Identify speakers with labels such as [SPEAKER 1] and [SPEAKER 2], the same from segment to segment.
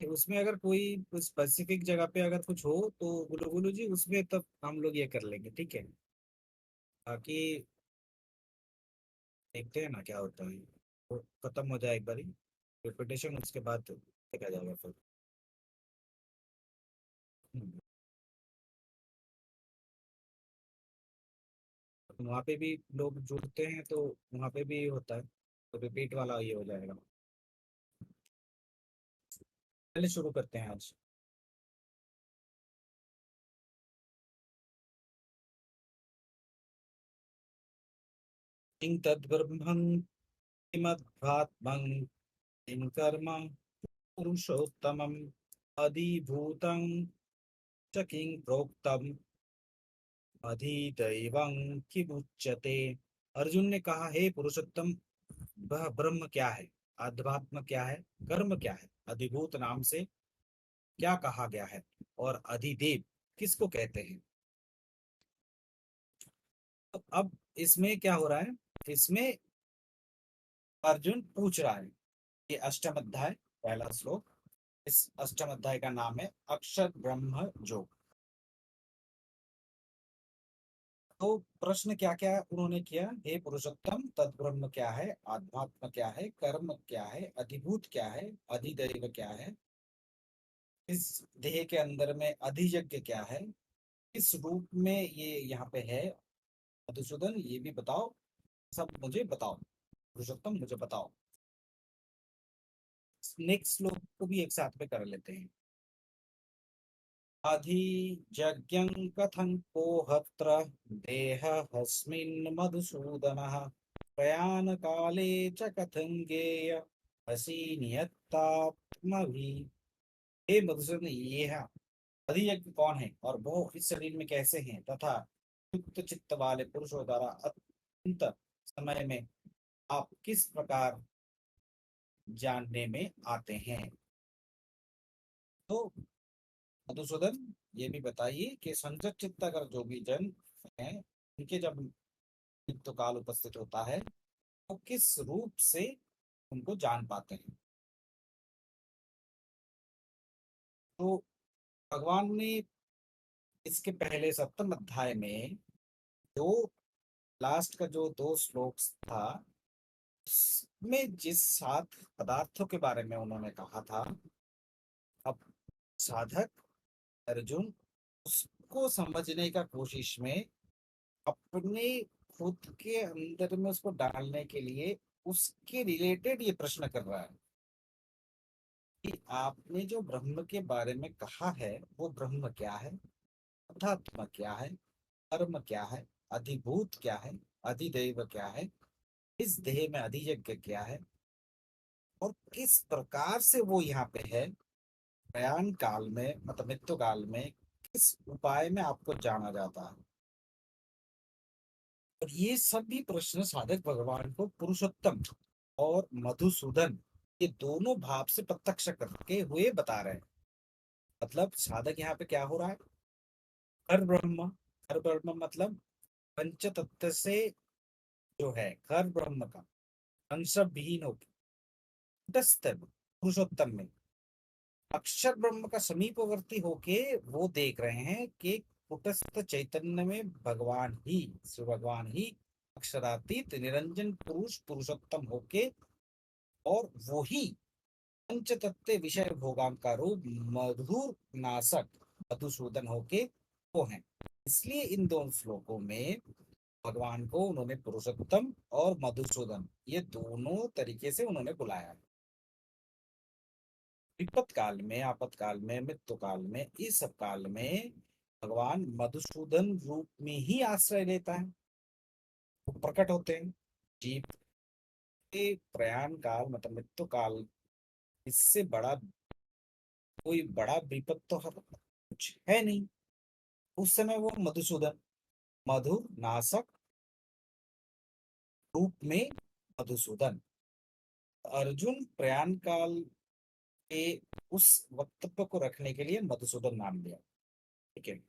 [SPEAKER 1] कि उसमें अगर कोई स्पेसिफिक जगह पे अगर कुछ हो तो बोलो बोलो जी, उसमें तब हम लोग ये कर लेंगे, ठीक है। बाकी देखते हैं ना क्या होता है, वो खत्म हो जाए एक बारी रिपीटेशन, उसके बाद देखा जाएगा फिर। हम्म। वहाँ पे भी लोग जुड़ते हैं तो वहाँ पे भी होता है, तो रिपीट वाला ये हो जाएगा। पहले शुरू करते हैं आज। किं तद्ब्रह्मं किमध्यात्मं किं कर्म पुरुषोत्तमम् अधिभूतं च किं प्रोक्तम् अधिदैवं किमुच्यते। अर्जुन ने कहा, हे पुरुषोत्तम, वह ब्रह्म क्या है, अध्यात्म क्या है, कर्म क्या है, अधिभूत नाम से क्या कहा गया है, और अधिदेव किसको कहते हैं। तो अब इसमें क्या हो रहा है, इसमें अर्जुन पूछ रहा है। ये अष्टम अध्याय पहला श्लोक। इस अष्टम अध्याय का नाम है अक्षर ब्रह्म योग। तो प्रश्न क्या क्या उन्होंने किया, हे पुरुषोत्तम, तद्ब्रह्म क्या है, आध्यात्म क्या है, कर्म क्या है, अधिभूत क्या है, अधिदैव क्या है, इस देह के अंदर में अधियज्ञ क्या है, किस रूप में ये यहाँ पे है, मधुसूदन ये भी बताओ, सब मुझे बताओ, पुरुषोत्तम मुझे बताओ। नेक्स्ट श्लोक को भी एक साथ में कर लेते हैं। अधिजज्ञं कथं कोहत्र देहस्मिन् मधुसूदनः प्रयाण काले च कथं गेय हसी नियतात्मभि। हे मधुसूदन, ये है अधियज्ञ कौन है और वो इस शरीर में कैसे हैं, तथा युक्त चित्त वाले पुरुषों द्वारा अंत समय में आप किस प्रकार जानने में आते हैं। तो मधुसूदन ये भी बताइए कि संजत चित्त अगर जो भी जन है, उनके जब मृत्यु काल उपस्थित होता है तो किस रूप से उनको जान पाते हैं। तो भगवान ने इसके पहले सप्तम अध्याय में जो लास्ट का जो दो श्लोक था, उसमें जिस सात पदार्थों के बारे में उन्होंने कहा था, अब साधक अर्जुन उसको समझने का कोशिश में अपने खुद के अंदर में उसको डालने के लिए उसके रिलेटेड ये प्रश्न कर रहा है कि आपने जो ब्रह्म के बारे में कहा है वो ब्रह्म क्या है, अध्यात्म क्या है, कर्म क्या है, अधिभूत क्या है, अधिदैव क्या है, इस देह में अधियज्ञ क्या है, और किस प्रकार से वो यहाँ पे है प्रयाण काल में, मतलब मृत्यु काल में किस उपाय में आपको जाना जाता है। और ये सभी प्रश्न साधक भगवान को पुरुषोत्तम और मधुसूदन ये दोनों भाव से प्रत्यक्ष करके हुए बता रहे हैं। मतलब साधक यहाँ पे क्या हो रहा है, हर ब्रह्म मतलब पंच तत्व से जो है हर ब्रह्म का अंश विहीन होकर तटस्थ पुरुषोत्तम में अक्षर ब्रह्म का समीपवर्ती होके वो देख रहे हैं कि कुटस्थ चैतन्य में भगवान ही, श्री भगवान ही अक्षरातीत निरंजन पुरुष पुरुषोत्तम होके, और वो ही पंच तत्व विषय भोगांक का रूप मधुर नाशक मधुसूदन होके वो है। इसलिए इन दोनों श्लोकों में भगवान को उन्होंने पुरुषोत्तम और मधुसूदन ये दोनों तरीके से उन्होंने बुलाया है। विपत काल में, आपातकाल में, मृत्यु काल में, इस सब काल में भगवान मधुसूदन रूप में ही आश्रय लेता है, वो प्रकट होते हैं जीव के प्रयाण काल, मतलब मृत्यु काल, इससे बड़ा कोई बड़ा विपत तो कुछ है नहीं। उस समय वो मधुसूदन मधुर नाशक रूप में मधुसूदन, अर्जुन प्रयाण काल के उस वक्तव्य को रखने के लिए मधुसूदन नाम लिया, ठीक है।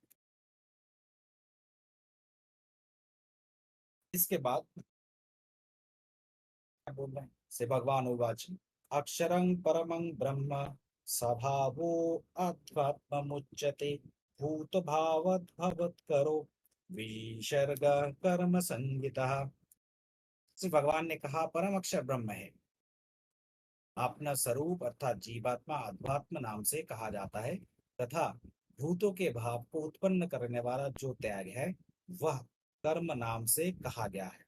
[SPEAKER 1] इसके बाद क्या बोल रहे हैं, से भगवान उवाच अक्षरं परमं ब्रह्म स्वभावो अध्यात्ममुच्यते भूत भावद्भवत् करो विसर्ग कर्म संगितः। श्री भगवान ने कहा परम अक्षर ब्रह्म है। अपना स्वरूप अर्थात जीवात्मा अध्यात्म नाम से कहा जाता है तथा भूतों के भाव को उत्पन्न करने वाला जो त्याग है वह कर्म नाम से कहा गया है।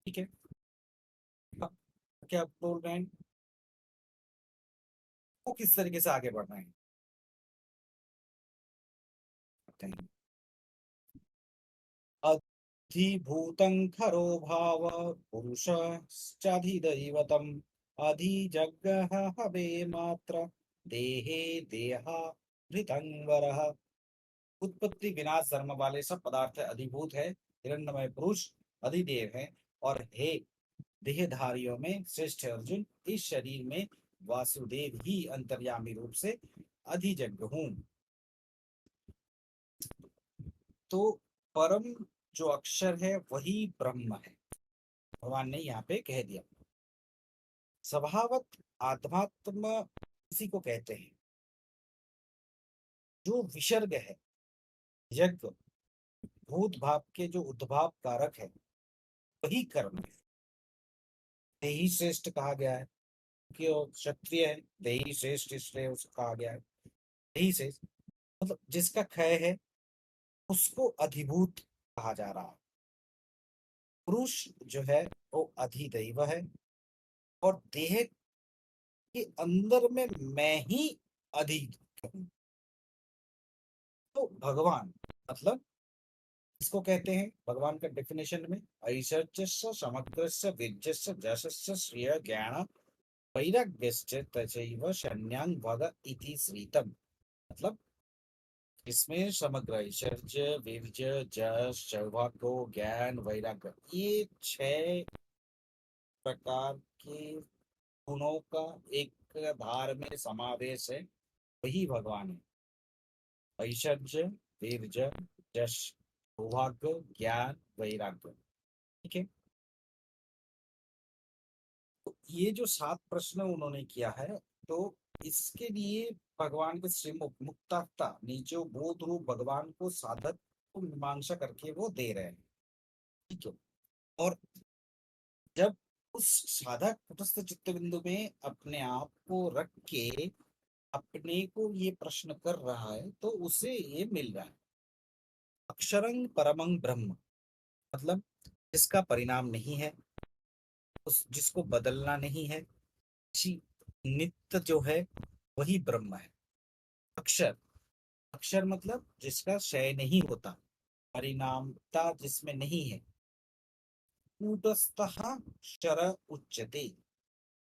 [SPEAKER 1] ठीक है। अब क्या बोल रहे हैं वो किस तरीके से आगे बढ़ रहे हैं। अधिभूतं खरो भाव पुरुषश्चाधिदैवतम् अधिजग्गः हवे मात्र देहे देहाभृतं वरः। उत्पत्ति विनाश धर्म वाले सब पदार्थ अधिभूत है, हिरण्यमय पुरुष अधिदेव है और हे देहधारियों में श्रेष्ठ अर्जुन इस शरीर में वासुदेव ही अंतर्यामी रूप से अधिजग्ग हूँ। तो परम जो अक्षर है वही ब्रह्म है, भगवान ने यहाँ पे कह दिया। स्वभावत आत्मात्म इसी को कहते हैं। जो विसर्ग है यज्ञ भूत भाव के जो उद्भाव कारक है वही कर्म है। देही श्रेष्ठ कहा गया है कि वो क्षत्रिय है, देही श्रेष्ठ इसलिए उसको कहा गया है। देही श्रेष्ठ मतलब जिसका क्षय है उसको अधिभूत कहा जा रहा है। पुरुष जो है वो अधिदैव है और देह के अंदर में मैं ही अधिक हूँ। तो भगवान मतलब इसको कहते हैं भगवान का डेफिनेशन में ऐश्वर्यस्य समग्रस्य विद्यस्य जशस्य श्रेय ज्ञान वैराग्यस्य तथैव शन्यां भग इति श्रीतम। मतलब इसमें समग्र ऐश्वर्य वीर्य जस सौभाग्य ज्ञान वैराग्य ये 6 प्रकार के गुणों का एक धार में समावेश है, वही भगवान है। ऐश्वर्य वीर्य जस सौभाग्य ज्ञान वैराग्य। ठीक है। तो ये जो 7 प्रश्न उन्होंने किया है तो इसके लिए भगवान के श्रीमुख मुक्तात्ता नीचे बोध रूप भगवान को साधक को मीमांसा करके वो दे रहे हैं। ठीक है। और जब उस साधक कुटस्थ चित्त बिंदु में अपने आप को रख के अपने को ये प्रश्न कर रहा है तो उसे ये मिल रहा है अक्षरं परमं ब्रह्म। मतलब जिसका परिणाम नहीं है, उस जिसको बदलना नहीं है, नित्य जो है वही ब्रह्म है। अक्षर अक्षर मतलब जिसका क्षय नहीं होता, परिणामता जिसमें नहीं है। कूटस्थः क्षर उच्यते।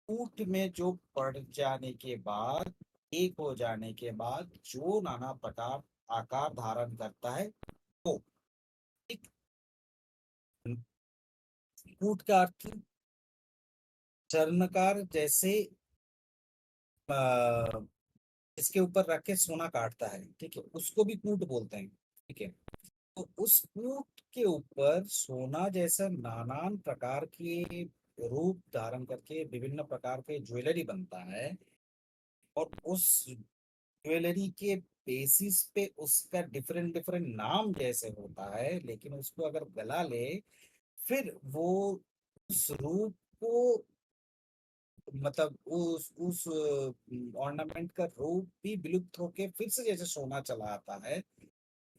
[SPEAKER 1] कूट में जो पड़ जाने के बाद एक हो जाने के बाद जो नाना प्रकार आकार धारण करता है वो एक। कूट का अर्थ चरणकार जैसे आ, इसके ऊपर रख के सोना काटता है, ठीक है, उसको भी कूट बोलते हैं। ठीक है। तो उस कूट के ऊपर सोना जैसा नानान प्रकार के रूप धारण करके विभिन्न प्रकार के ज्वेलरी बनता है और उस ज्वेलरी के बेसिस पे उसका डिफरेंट डिफरेंट नाम जैसे होता है, लेकिन उसको अगर गला ले फिर वो उस रूप को मतलब उस ऑर्नामेंट का रूप भी विलुप्त होके फिर से जैसे सोना चला आता है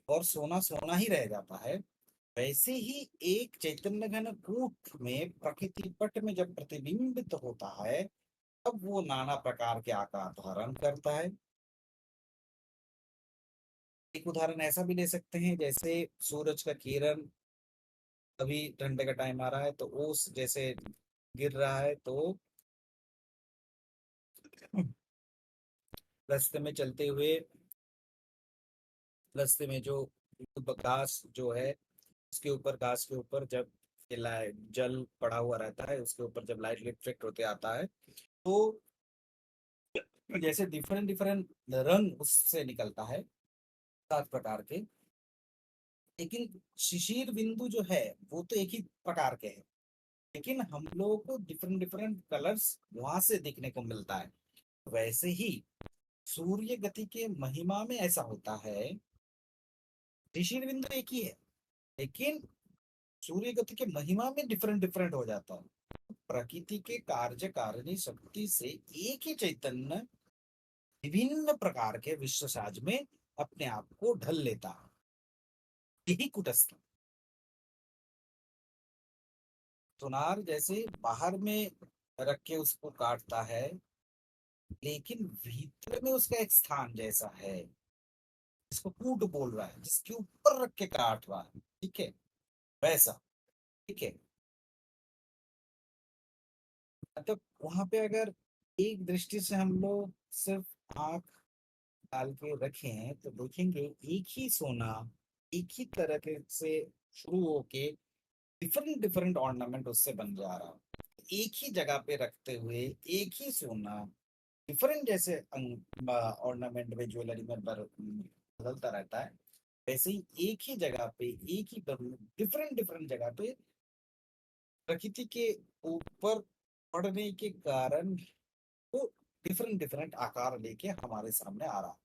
[SPEAKER 1] और सोना सोना ही रह जाता है, वैसे ही एक चैतन्य घन कूट में प्रकृति पट में जब प्रतिबिंबित होता है तब वो नाना प्रकार के आकार धारण करता है। एक उदाहरण ऐसा भी ले सकते हैं जैसे सूरज का किरण, अभी ठंडे का टाइम आ रहा है तो ओस जैसे गिर रहा है तो रास्ते में चलते हुए रास्ते में जो घास जो है उसके ऊपर घास के ऊपर जब ये जल पड़ा हुआ रहता है उसके ऊपर जब लाइट रिफ्लेक्ट होते आता है तो जैसे डिफरेंट डिफरेंट रंग उससे निकलता है 7 प्रकार के। लेकिन शिशिर बिंदु जो है वो तो एक ही प्रकार के हैं, लेकिन हम लोगों को डिफरेंट डिफरेंट कलर्स वहां से देखने को मिलता है। वैसे ही सूर्य गति के महिमा में ऐसा होता है, ऋषि बिंदु एक ही है, लेकिन सूर्य गति के महिमा में डिफरेंट डिफरेंट हो जाता है। प्रकृति के कार्य कारिणी शक्ति से एक ही चैतन्य विभिन्न प्रकार के विश्व साज में अपने आप को ढल लेता है, यही कुटस्थ। सुनार जैसे बाहर में रख के उसको काटता है, लेकिन भीतर में उसका एक स्थान जैसा है, जिसको कूट बोल रहा है, जिसके ऊपर रख के काट रहा है, ठीक है, वैसा। ठीक है, मतलब वहां पे अगर एक दृष्टि से हम लोग सिर्फ आंख डाल के रखें तो देखेंगे एक ही सोना एक ही तरह के से शुरू होके डिफरेंट डिफरेंट ऑर्नामेंट उससे बन जा रहा है। एक ही जगह पे रखते हुए एक ही सोना डिफरेंट जैसे ऑर्नामेंट में ज्वेलरी में बदलता रहता है, वैसे ही एक ही जगह पे एक ही डिफरेंट डिफरेंट जगह पे प्रकृति के ऊपर पड़ने के कारण वो डिफरेंट डिफरेंट आकार लेके हमारे सामने आ रहा।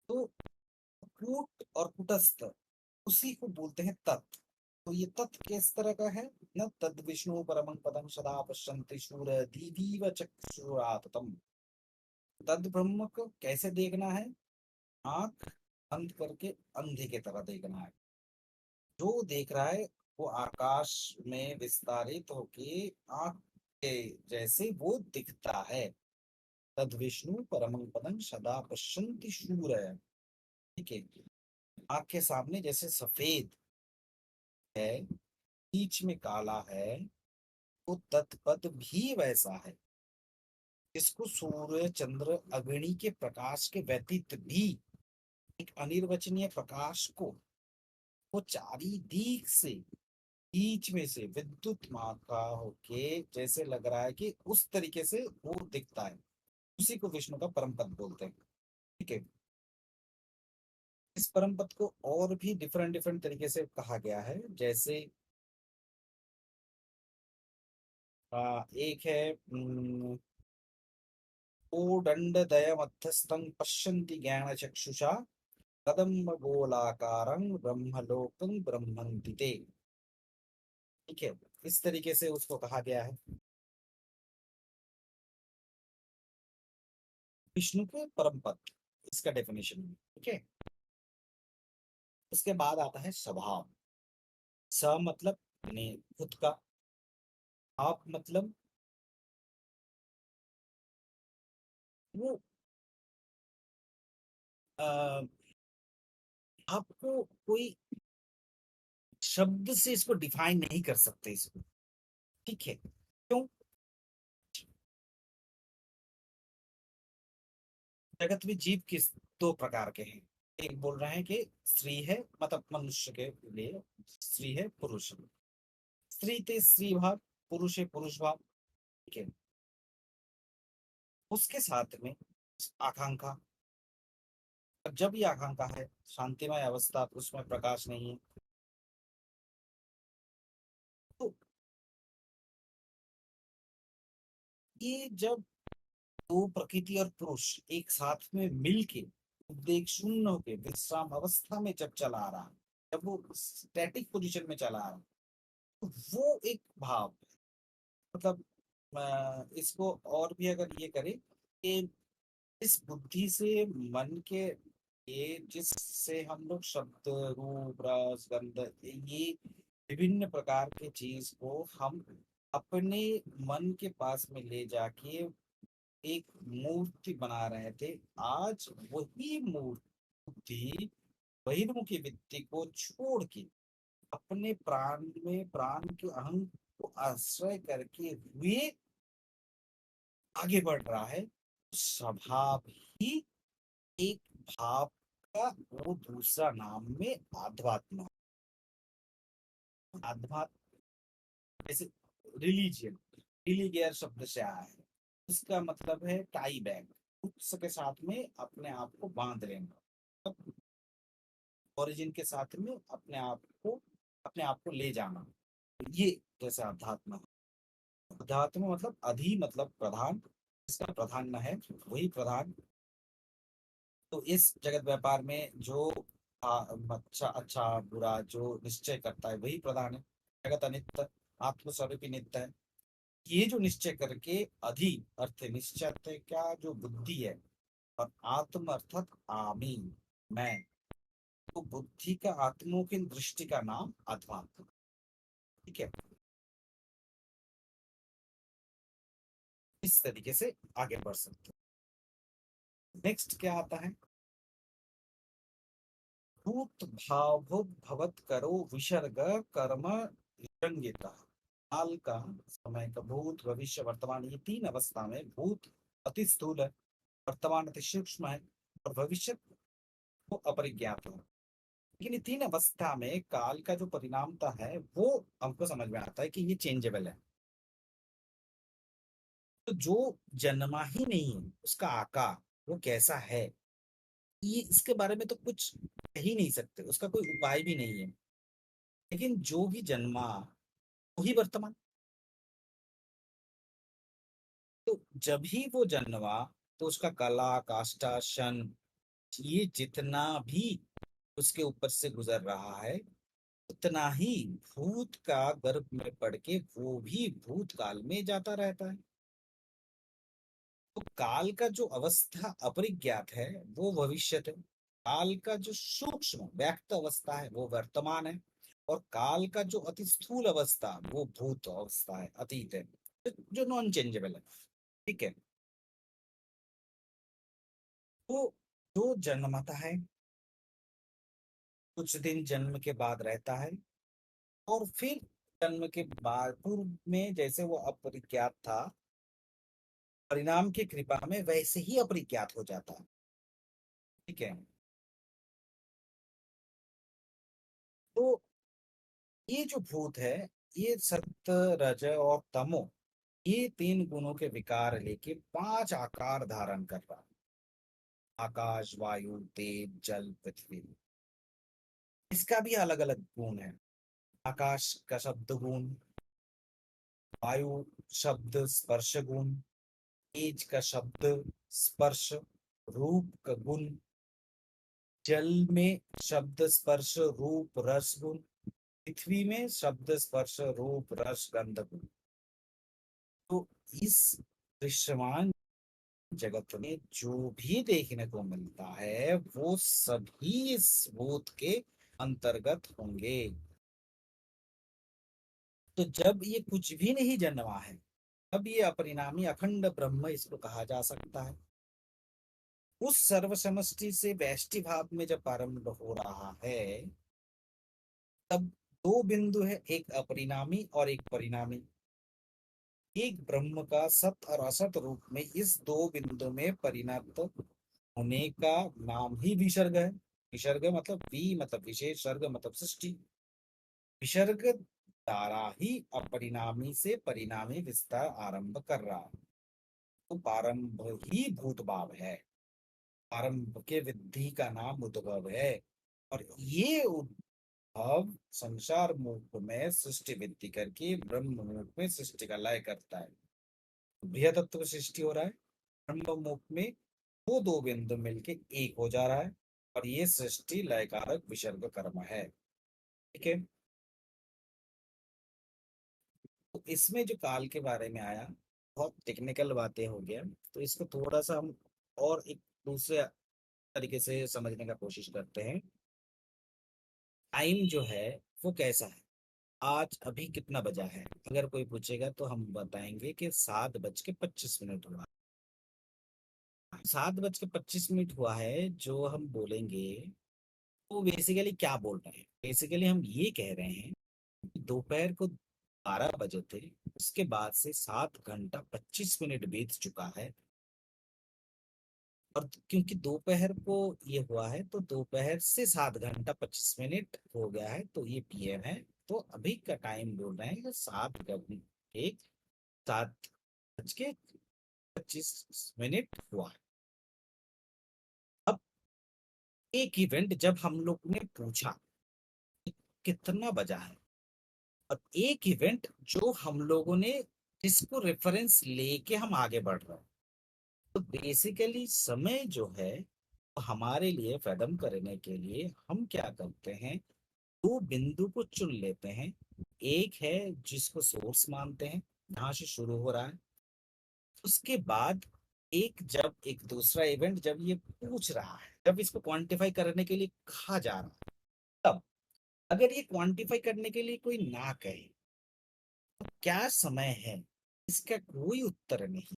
[SPEAKER 1] तो कूट और कुटस्थ उसी को बोलते हैं तत्। तो ये तत् किस तरह का है? न तद विष्णु परमं पदं सदा पश्यन्ति शूर दीदीव चक्षुराततम। तद ब्रह्म को कैसे देखना है? आंख बंद करके अंधे की तरह देखना है। जो देख रहा है वो आकाश में विस्तारित होके आंख के जैसे वो दिखता है। तद विष्णु परमं पदं सदा पश्यन्ति शूर। ठीक है, आंख के सामने जैसे सफेद है, बीच में काला है, वो तत्पद भी वैसा है, जिसको सूर्य चंद्र अग्नि के प्रकाश के व्यतीत भी एक अनिर्वचनीय प्रकाश को वो चारी दिक से बीच में से विद्युत मार्का होके जैसे लग रहा है कि उस तरीके से वो दिखता है, उसी को विष्णु का परम पद बोलते हैं। ठीक है, इस परम पद को और भी डिफरेंट डिफरेंट तरीके से कहा गया है, जैसे एक है कोदंडदय पश्यन्ति ज्ञानचक्षुषा कदम्ब गोलाकारं ब्रह्मलोकं ब्रह्मन्ति ते। ठीक है, इस तरीके से उसको कहा गया है विष्णु के परम पद, इसका डेफिनेशन। ठीक है, इसके बाद आता है स्वभाव। स मतलब ने खुद का, आप मतलब वो आ, आपको कोई शब्द से इसको डिफाइन नहीं कर सकते इसको। ठीक है, क्यों? जगत में जीव किस दो प्रकार के हैं। एक बोल रहे हैं कि स्त्री है, मतलब मनुष्य के लिए स्त्री है पुरुष है। स्त्री थे स्त्री भाव, पुरुष है पुरुष भाव। ठीक है, उसके साथ में आकांक्षा। अब जब ये आकांक्षा है शांतिमय अवस्था, उसमें प्रकाश नहीं है, तो ये जब दो प्रकृति और पुरुष एक साथ में मिलके उद्वेग शून्य होके विश्राम अवस्था में जब चला आ रहा है, जब वो स्टैटिक पोजीशन में चला आ रहा है, तो वो एक भाव, मतलब इसको और भी अगर ये करें कि इस बुद्धि से मन के ये जिससे हम लोग शब्द रूप रस गंध ये विभिन्न प्रकार के चीज को हम अपने मन के पास में ले जाके एक मूर्ति बना रहे थे, आज वही मूर्ति बहिर्मुखी वृत्ति को छोड़ के अपने प्राण में प्राण के अहंग को आश्रय करके हुए आगे बढ़ रहा है। स्वभाव ही एक भाव का वो दूसरा नाम में आध्यात्म। आध्यात्म जैसे रिलीजियन, रिलीगियर शब्द से आया है, इसका मतलब है टाई बैग, उसके साथ में अपने आप को बांध लेना, ओरिजिन के साथ में अपने आप को ले जाना, ये जैसे अध्यात्म है। बुद्धात्मा मतलब अधि मतलब प्रधान, इसका प्रधान न है वही प्रधान। तो इस जगत व्यापार में जो अच्छा अच्छा बुरा जो निश्चय करता है वही प्रधान है। जगत अनित्य, आत्मस्वरूपी नित्य है। ये जो निश्चय करके अधि अर्थ निश्चय अर्थ है क्या, जो बुद्धि है, और आत्म अर्थात आमी, मैं। तो बुद्धि का आत्मों की दृष्टि का नाम अध्यात्म। ठीक है, इस तरीके से आगे बढ़ सकते हैं। नेक्स्ट क्या आता है, भूत भावुक भवत करो विसर्ग कर्म विसंगिता। काल का, समय का, भूत भविष्य वर्तमान, ये तीन अवस्था में भूत अति स्थूल है, वर्तमान अति सूक्ष्म है, और भविष्य वो अपरिज्ञात है। लेकिन ये तीन अवस्था में काल का जो परिणामता है वो हमको समझ में आता है कि ये चेंजेबल है। तो जो जन्मा ही नहीं है उसका आकार वो कैसा है, ये इसके बारे में तो कुछ कह ही नहीं सकते, उसका कोई उपाय भी नहीं है। लेकिन जो भी जन्मा वही वर्तमान। तो जब ही वो जन्मा तो उसका कला काष्ठा शन, ये जितना भी उसके ऊपर से गुजर रहा है उतना ही भूत का गर्भ में पड़ के वो भी भूतकाल में जाता रहता है। तो काल का जो अवस्था अपरिज्ञात है वो भविष्यत है, काल का जो सूक्ष्म व्यक्त अवस्था है वो वर्तमान है, और काल का जो अति स्थूल अवस्था वो भूत अवस्था है, अतीत है, जो नॉन चेंजेबल है। ठीक है, तो जो जन्मता है कुछ दिन जन्म के बाद रहता है, और फिर जन्म के बाद पूर्व में जैसे वो अपरिज्ञात था, परिणाम की कृपा में वैसे ही अपरिज्ञात हो जाता है। ठीक है, तो ये जो भूत है ये सत्य रज और तमो, ये तीन गुणों के विकार लेके पांच आकार धारण कर रहा है। आकाश वायु तेज जल पृथ्वी, इसका भी अलग अलग गुण है। आकाश का शब्द गुण, वायु शब्द स्पर्श गुण, तेज का शब्द स्पर्श रूप का गुण, जल में शब्द स्पर्श रूप रस गुण, पृथ्वी में शब्द स्पर्श रूप रस गंध गुण। तो इस दृश्यमान जगत में जो भी देखने को मिलता है वो सभी इस भूत के अंतर्गत होंगे। तो जब ये कुछ भी नहीं जन्मा है तब ये अपरिणामी अखंड ब्रह्म इसको कहा जा सकता है। उस सर्व समष्टि से व्यष्टि भाव में जब प्रारंभ हो रहा है तब दो बिंदु है, एक अपरिणामी और एक परिणामी। एक ब्रह्म का सत और असत रूप में इस दो बिंदु में परिणत होने का नाम ही विसर्ग है। विसर्ग मतलब वी मतलब विशेष, सर्ग मतलब सृष्टि। विसर्ग द्वारा ही अपरिणामी से परिणामी विस्तार आरंभ कर रहा है। तो प्रारंभ ही भूत भाव है, आरंभ के विधि का नाम उद्भव है। और ये उद्भव संसार मुख में सृष्टि वृद्धि करके ब्रह्म मुख में सृष्टि का लय करता है। बृहतत्व सृष्टि हो रहा है, ब्रह्म मुख में वो दो बिंदु मिलके एक हो जा रहा है, और ये सृष्टि लयकारक विसर्ग कर्म है। ठीक है, तो इसमें जो काल के बारे में आया बहुत टेक्निकल बातें हो गया, तो इसको थोड़ा सा हम और एक दूसरे तरीके से समझने का कोशिश करते हैं। टाइम जो है वो कैसा है, आज अभी कितना बजा है, अगर कोई पूछेगा तो हम बताएंगे कि 7:25 हुआ। 7:25 हुआ है जो हम बोलेंगे, तो बेसिकली क्या बोल रहे हैं, बेसिकली हम ये कह रहे हैं कि दोपहर को 12 बजे थे, उसके बाद से 7 घंटा 25 मिनट बीत चुका है। और क्योंकि दोपहर को ये हुआ है तो दोपहर से 7 घंटा 25 मिनट हो गया है, तो ये पीएम है। तो अभी का टाइम बोल रहे हैं कि 7:25 हुआ है। अब एक इवेंट जब हम लोग ने पूछा कि कितना बजा है, और एक इवेंट जो हम लोगों ने जिसको रेफरेंस लेके हम आगे बढ़ रहे हैं। तो बेसिकली समय जो है वो हमारे लिए फैदम करने के लिए हम क्या करते हैं, दो बिंदु को चुन लेते हैं। एक है जिसको सोर्स मानते हैं, यहाँ से शुरू हो रहा है। उसके बाद एक जब एक दूसरा इवेंट जब ये पूछ रहा है, जब इसको क्वांटिफाई करने के लिए कहा जा रहा है, तब अगर ये क्वांटिफाई करने के लिए कोई ना कहे तो क्या समय है, इसका कोई उत्तर नहीं।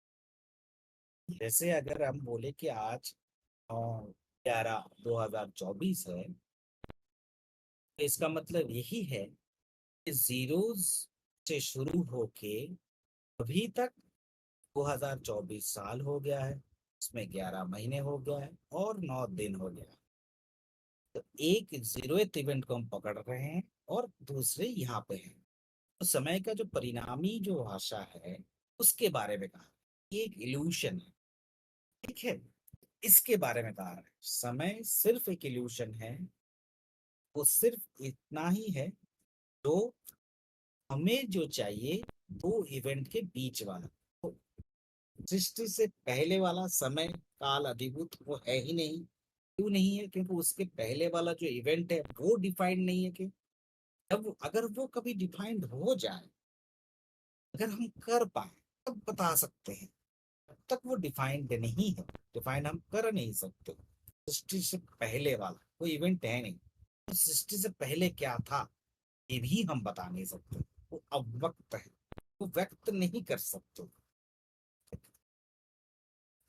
[SPEAKER 1] जैसे अगर हम बोले कि आज 9/11/2024 है, तो इसका मतलब यही है कि जीरोस से शुरू होके अभी तक 2024 साल हो गया है, उसमें 11 महीने हो गया है और 9 दिन हो गया है। तो एक जीरोथ इवेंट को हम पकड़ रहे हैं और दूसरे यहाँ पे हैं। तो समय का जो परिणामी जो भाषा है उसके बारे में कहा, ये एक इल्यूशन है। ठीक है, इसके बारे में कहा है समय सिर्फ एक इल्यूशन है। वो सिर्फ इतना ही है जो हमें जो चाहिए, दो इवेंट के बीच वाला। तो सृष्टि से पहले वाला समय काल अधिभूत वो है ही नहीं। क्यों नहीं है? क्योंकि उसके पहले वाला जो इवेंट है वो डिफाइंड नहीं है। कि जब अगर वो कभी डिफाइंड हो जाए, अगर हम कर पाए, तब बता सकते हैं। तब तक वो डिफाइंड नहीं है, डिफाइंड हम कर नहीं सकते। सृष्टि से पहले वाला कोई इवेंट है नहीं, तो सृष्टि से पहले क्या था ये भी हम बता नहीं सकते। वो अव्यक्त है, वो व्यक्त नहीं कर सकते।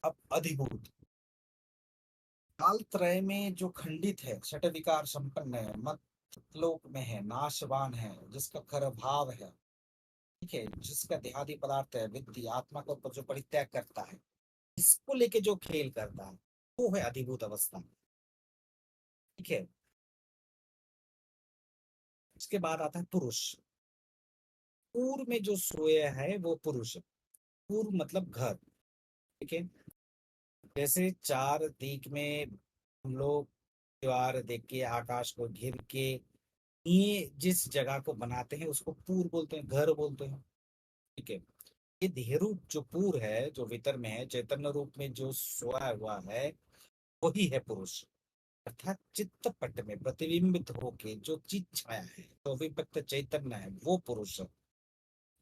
[SPEAKER 1] अब अधिभूत काल त्रय में जो खंडित है, छठ विकार संपन्न है, मत लोक में है, नाशवान है, जिसका खर भाव है, ठीक है, जिसका देहादि पदार्थ है, विद्धि आत्मा के ऊपर जो परित्याग करता है, इसको लेके जो खेल करता है, वो है अधिभूत अवस्था। ठीक है। उसके बाद आता है पुरुष। पूर्व में जो सोया है वो पुरुष है। पूर्व मतलब घर। ठीक है। जैसे चार दिक में हम लोग दीवार देख के आकाश को घेर के ये जिस जगह को बनाते हैं उसको पूर बोलते हैं, घर बोलते हैं। ठीक है। ये देह रूप जो पूर है, जो भीतर में है, चैतन्य रूप में जो सोया हुआ है, वही है पुरुष। अर्थात चित्त पट में प्रतिबिंबित होके जो चित छाया है, तो विपक्त चैतन्य है, वो पुरुष है।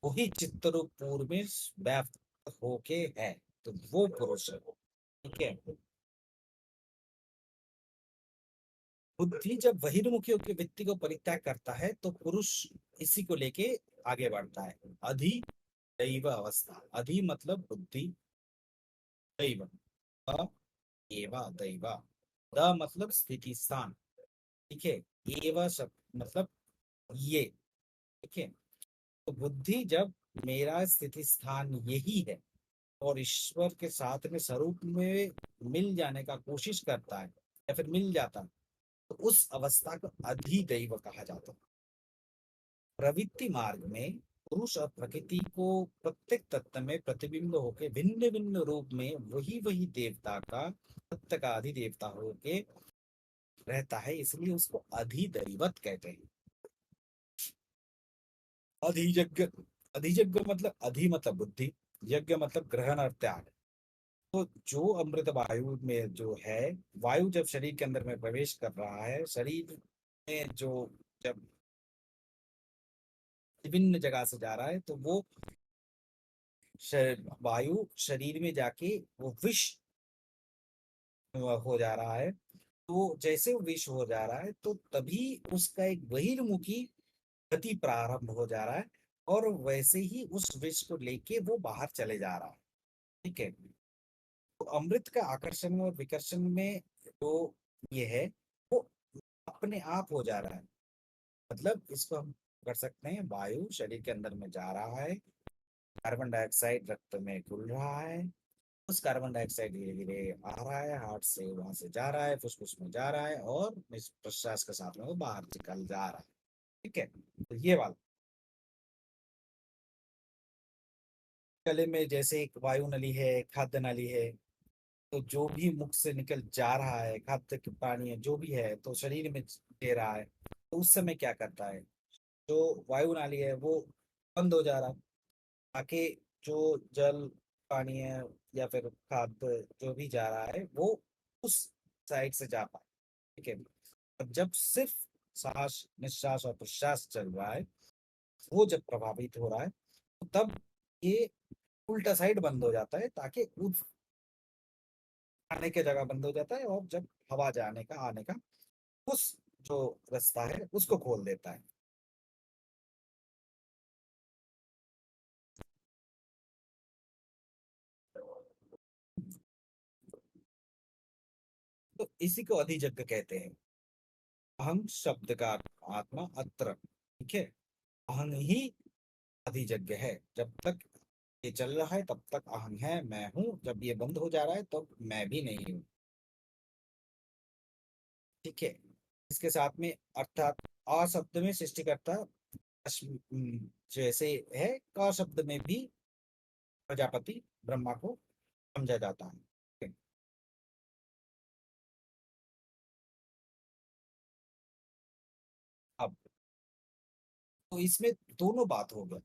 [SPEAKER 1] वही चित्त रूप पूर्व में व्याप्त होके है, तो वो पुरुष है। ठीक है। बुद्धि जब बहिर्मुखी होकर व्यक्ति को परित्याग करता है तो पुरुष इसी को लेके आगे बढ़ता है। अधि दैव अवस्था। अधि मतलब बुद्धि, दैव अ एवा दैव, द मतलब स्थिति स्थान। ठीक है। एवा शब्द मतलब ये। ठीक है। तो बुद्धि जब मेरा स्थिति स्थान यही है और ईश्वर के साथ में स्वरूप में मिल जाने का कोशिश करता है या फिर मिल जाता है, तो उस अवस्था को अधिदैव कहा जाता है। प्रवृत्ति मार्ग में पुरुष और प्रकृति को प्रत्येक तत्व में प्रतिबिंब होके भिन्न भिन्न रूप में वही वही देवता का, तत्व का अधिदेवता होके रहता है, इसलिए उसको अधिदैवत कहते हैं। अधियज्ञ। अधियज्ञ मतलब अधि मतलब बुद्धि, यज्ञ मतलब ग्रहण और त्याग। तो जो अमृत वायु में जो है, वायु जब शरीर के अंदर में प्रवेश कर रहा है, शरीर में जो जब विभिन्न जगह से जा रहा है, तो वो वायु शरीर में जाके वो विष हो जा रहा है। तो जैसे वो विष हो जा रहा है तो तभी उसका एक बहिर्मुखी गति प्रारंभ हो जा रहा है, और वैसे ही उस विष को लेके वो बाहर चले जा रहा है। ठीक है। तो अमृत का आकर्षण और विकर्षण में जो ये है, वो अपने आप हो जा रहा है। मतलब इसको हम कर सकते हैं, वायु शरीर के अंदर में जा रहा है, कार्बन डाइऑक्साइड रक्त में घुल रहा है, उस कार्बन डाइऑक्साइड धीरे धीरे आ रहा है, हार्ट से वहां से जा रहा है, फुसफुस में जा रहा है, और प्रश्वास के साथ में वो बाहर निकल जा रहा है। ठीक है। तो ये वाला गले में जैसे एक वायु नली है, एक खाद्य नली है, तो जो भी मुख से निकल जा रहा है, खाद्य की पानी है जो भी है, तो शरीर में दे रहा है, तो उस समय क्या करता है, जो वायु नाली है वो बंद हो जा रहा है। ताकि जो जल पानी है या फिर खाद्य जो भी जा रहा है वो उस साइड से जा पाए। ठीक है। अब जब सिर्फ सांस निश्वास और प्रश्वास चल रहा है, वो जब प्रभावित हो रहा है, तो तब ये उल्टा साइड बंद हो जाता है, ताकि उस आने की जगह बंद हो जाता है, और जब हवा जाने का आने का उस जो रास्ता है उसको खोल देता है। तो इसी को अधिजग्ग कहते हैं। अहं शब्द का आत्मा अत्र। ठीक है। अहं ही अधिजग्ग है। जब तक ये चल रहा है तब तक अहं है, मैं हूं। जब ये बंद हो जा रहा है तब मैं भी नहीं हूं। ठीक है। इसके साथ में अर्थात अ शब्द में सृष्टिकर्ता जैसे है, क शब्द में भी प्रजापति ब्रह्मा को समझा जाता है। ठीक है? अब तो इसमें दोनों बात हो गया।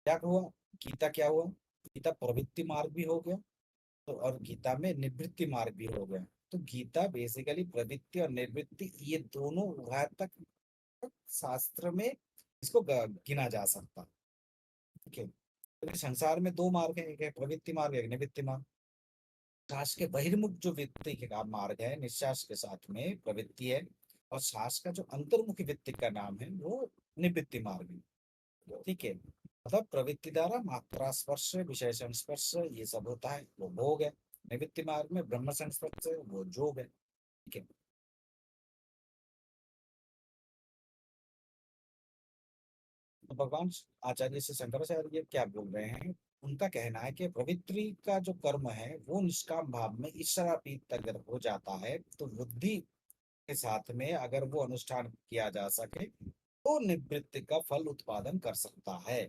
[SPEAKER 1] क्या हुआ? गीता क्या हुआ? गीता प्रवृत्ति मार्ग भी हो गया, तो और गीता में निवृत्ति मार्ग भी हो गया। तो गीता बेसिकली प्रवृत्ति और निवृत्ति ये दोनों उभय तक शास्त्र में इसको गिना जा सकता। ठीक है। तो इस संसार में दो मार्ग है, एक है प्रवृत्ति मार्ग, एक निवृत्ति मार्ग। श्वास के बहिर्मुख जो वृत्ति का मार्ग है, निश्वास के साथ में प्रवृत्ति है, और श्वास का जो अंतर्मुखी वृत्ति का नाम है वो निवृत्ति मार्ग है। ठीक है। मतलब प्रवृत्ति द्वारा मात्रा स्पर्श विषय संस्पर्श ये सब होता है, वो भोग है। निवृत्ति मार्ग में ब्रह्म संस्पर्श है, वो जोग है। ठीक है। तो भगवान आचार्य से शंकराचार्य क्या बोल रहे हैं? उनका कहना है कि प्रवृत्ति का जो कर्म है वो निष्काम भाव में ईश्वरापीत अगर हो जाता है, तो बुद्धि के साथ में अगर वो अनुष्ठान किया जा सके, तो निवृत्ति का फल उत्पादन कर सकता है।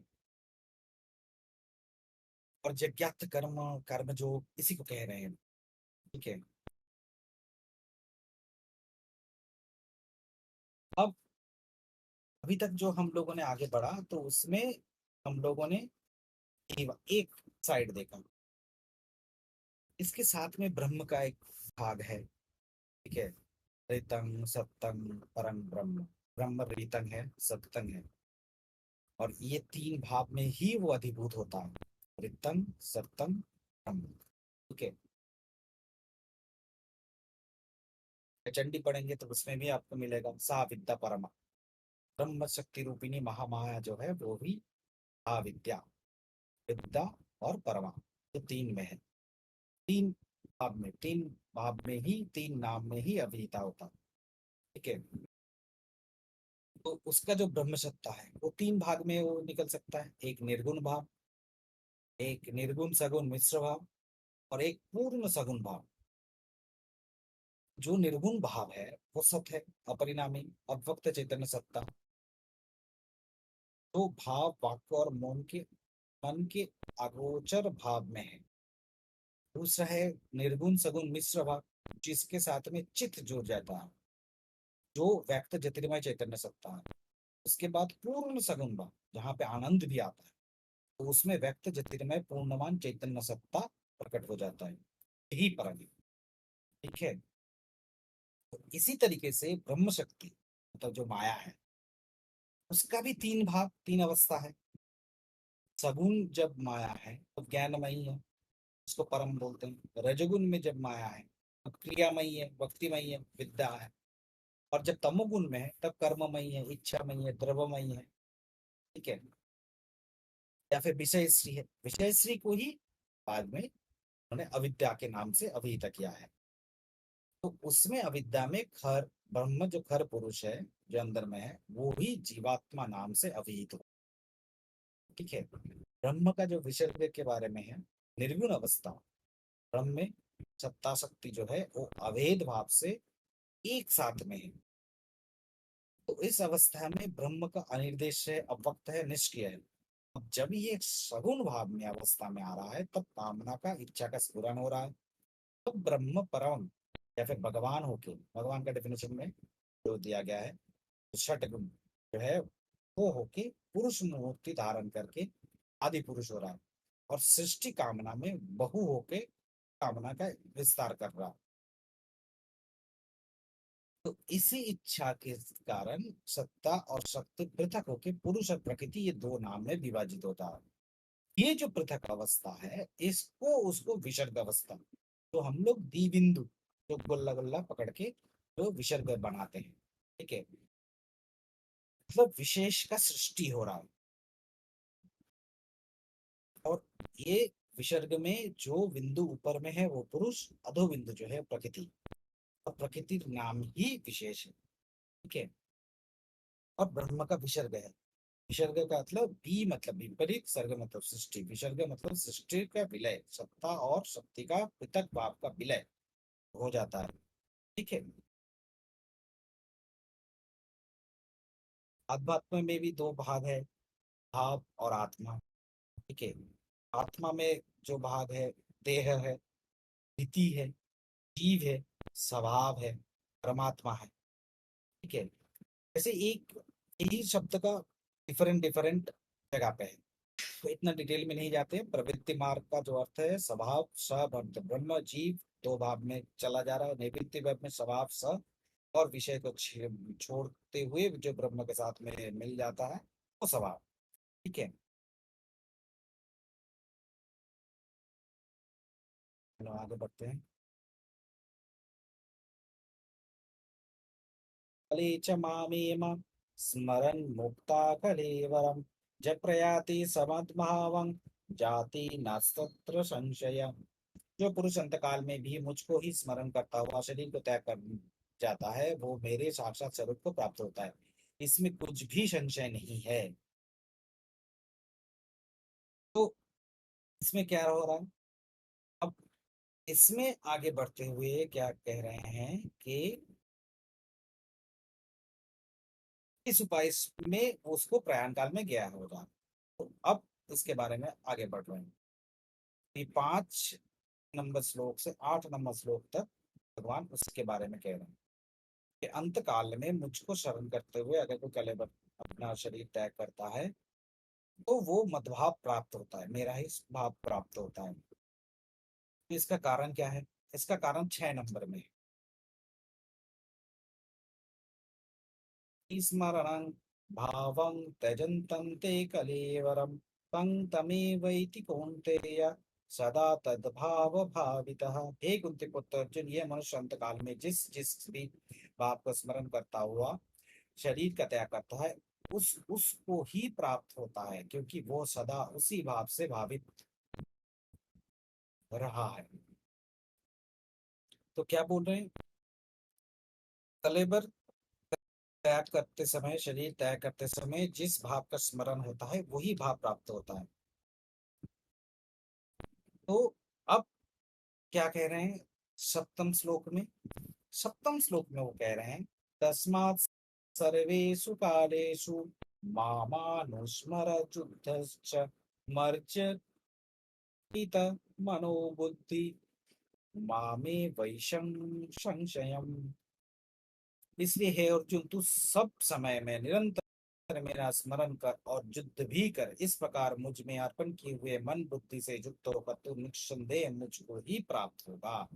[SPEAKER 1] और यज्ञार्थ कर्म, कर्म जो इसी को कह रहे हैं। ठीक है। अब अभी तक जो हम लोगों ने आगे बढ़ा, तो उसमें हम लोगों ने एक साइड देखा। इसके साथ में ब्रह्म का एक भाग है। ठीक है। ऋतंग सत्तंग परम ब्रह्म। ब्रह्म ऋतंग है, सत्तंग है, और ये तीन भाव में ही वो अधिभूत होता है। ऋतंग सत्तंग ब्रह्म। ठीक है। चंडी पढ़ेंगे तो उसमें भी आपको मिलेगा सा विद्या परमा। ब्रह्म शक्ति रूपिणी महामाया जो है वो भी अविद्या, विद्या और परमा, ये तीन में है। तीन तीन भाव में ही, तीन नाम में ही अभिहिता होता है। ठीक है। तो उसका जो ब्रह्म सत्ता है वो तीन भाग में वो निकल सकता है। एक निर्गुण भाव, एक निर्गुण सगुण मिश्र भाव, और एक पूर्ण सगुण भाव। जो निर्गुण भाव है वो सत है, अपरिणामी, अव्यक्त चैतन्य सत्ता। तो भाव वाक्य और मन के अगोचर भाव में है। दूसरा है निर्गुण सगुण मिश्र भाव, जिसके साथ में चित्त जुड़ जाता है, जो व्यक्त ज्योतिर्मय चैतन्य सत्ता है। उसके बाद पूर्ण सगुण भाव, जहाँ पे आनंद भी आता है, तो उसमें व्यक्त ज्योतिर्मय पूर्णमान चैतन्य सत्ता प्रकट हो जाता है, यही परम है। ठीक है। तो इसी तरीके से ब्रह्म शक्ति मतलब जो माया है, उसका भी तीन भाग, तीन अवस्था है। सगुण जब माया है तो ज्ञानमयी है, उसको परम बोलते हैं। रजगुण में जब माया है तो क्रियामयी है, भक्तिमयी है, विद्या है। और जब तमोगुण में है तब कर्ममयी है, इच्छामयी है, द्रव्यमयी है। ठीक है। या फिर विषय श्री है। विषय श्री को ही बाद में उन्होंने अविद्या के नाम से अभिहित किया है। तो उसमें अविद्या में खर ब्रह्म जो खर पुरुष है, जो अंदर में है, वो ही जीवात्मा नाम से अभिहित हो। ठीक है। ब्रह्म का जो विसर्ग के बारे में है, निर्गुण अवस्था, ब्रह्म में सत्ता शक्ति जो है वो अभेद भाव से एक साथ में है। तो इस अवस्था में ब्रह्म का अनिर्देश है, अव्यक्त है, निष्क्रिय है। अब जब ये सगुण भाव में अवस्था में आ रहा है, तब कामना का, इच्छा का स्फुरन हो रहा है। तो ब्रह्म परम या फिर भगवान होके, भगवान का डेफिनेशन में जो दिया गया है, छठ गुण जो है वो होके पुरुष मूर्ति धारण करके आदि पुरुष हो रहा है और सृष्टि कामना में बहु होके कामना का विस्तार कर रहा है। तो इसी इच्छा के कारण सत्ता और शक्ति पृथक होके पुरुष और प्रकृति ये दो नाम में विभाजित होता है। ये जो पृथक अवस्था है इसको उसको विसर्ग अवस्था, तो हम लोग द्विबिंदु जो गोल्ला गोल्ला पकड़ के जो विसर्ग बनाते हैं, ठीक है, मतलब विशेष का सृष्टि हो रहा है। और ये विसर्ग में जो बिंदु ऊपर में है वो पुरुष, अधो बिंदु जो है प्रकृति, और प्रकृति नाम ही विशेष है, ठीक है। और ब्रह्म का विसर्ग है। विसर्ग का मतलब बी मतलब विपरीत, सर्ग मतलब सृष्टि, विसर्ग मतलब सृष्टि का विलय, सत्ता और शक्ति का पृथक भाव का विलय हो जाता है, ठीक है। अध्यात्म में भी दो भाग है, भाव और आत्मा, ठीक है। आत्मा में जो भाग है, देह है, स्थिति है, जीव है, स्वभाव है, परमात्मा है, ठीक है। ऐसे एक यही शब्द का डिफरेंट डिफरेंट जगह पे है, तो इतना डिटेल में नहीं जाते। प्रवृत्ति मार्ग का जो अर्थ है स्वभाव सब अर्थ ब्रह्म जीव दो भाव में चला जा रहा है, निवृत्ति भाव में स्वभाव स और विषय को छोड़ते हुए जो ब्रह्म के साथ में मिल जाता है वो स्वभाव, ठीक है। चलो आगे बढ़ते हैं। कले च मामेम स्मरन् मुक्ता कलेवरम जब प्रयाति समद्भावं जाति नास्तत्र संशय। जो पुरुष अंतकाल में भी मुझको ही स्मरण करता हुआ शरीर को त्याग कर जाता है वो मेरे साक्षात स्वरूप को प्राप्त होता है, इसमें कुछ भी संशय नहीं है। तो इसमें क्या हो रहा है अब, इसमें आगे बढ़ते हुए क्या कह रहे हैं कि इस उपाय में उसको प्रयाण काल में गया होगा। तो अब इसके बारे में आगे बढ़ रहे हैं कि 5 नंबर श्लोक से 8 नंबर श्लोक तक भगवान उसके बारे में कह रहे हैं कि अंत काल में मुझको शरण करते हुए अगर कोई कलेवर अपना शरीर त्याग करता है तो वो मदभाव प्राप्त होता है, मेरा ही भाव प्राप्त होता है। तो इसका कारण क्या है? इसका कारण 6 नंबर में है। स्मरणं भावं त्यजन्तं ते कलेवरं तं तमेवैति कौन्तेय सदा तद्भाव भावितः। हे कुंती पुत्र अर्जुन, ये मनुष्य अंत काल में जिस जिस भी भाव का स्मरण करता हुआ शरीर का त्याग करता है उस उसको ही प्राप्त होता है, क्योंकि वो सदा उसी भाव से भावित रहा है। तो क्या बोल रहे हैं, कलेबर त्याग करते समय, शरीर त्याग करते समय जिस भाव का स्मरण होता है वही भाव प्राप्त होता है। तो अब क्या कह रहे हैं सप्तम श्लोक में? सप्तम श्लोक में वो कह रहे हैं तस्मात् सर्वेषु कालेषु मामानुस्मरयुद्धश्च मर्त्यत मनोबुद्धि मामे वैशं संशयम्। इसलिए हे अर्जुन, तू सब समय में निरंतर मेरा स्मरण कर और युद्ध भी कर, इस प्रकार मुझ में अर्पण किए हुए मन बुद्धि से युक्त होकर तू निस्संदेह मुझको ही प्राप्त होगा।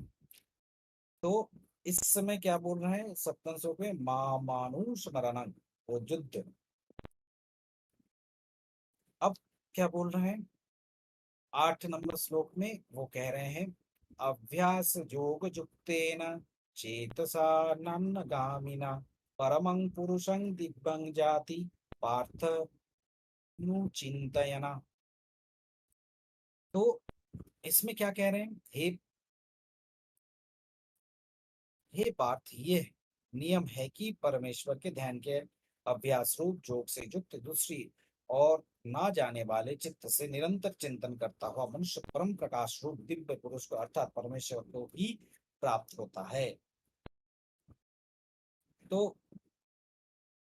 [SPEAKER 1] तो इस समय क्या बोल रहे हैं सप्तम श्लोक में, मां मानुष मरणं, वो युद्ध। अब क्या बोल रहे हैं 8 नंबर श्लोक में? वो कह रहे हैं अभ्यास योग युक्तेन चेतसा नन्नगामिना परमं पुरुषं दिव्यं जाति पार्थ नु चिंतयना। तो इसमें क्या कह रहे हैं, हे पार्थ, ये नियम है कि परमेश्वर के ध्यान के अभ्यास रूप योग से युक्त दूसरी और ना जाने वाले चित्त से निरंतर चिंतन करता हुआ मनुष्य परम प्रकाश रूप दिव्य पुरुष को अर्थात परमेश्वर को ही प्राप्त होता है। तो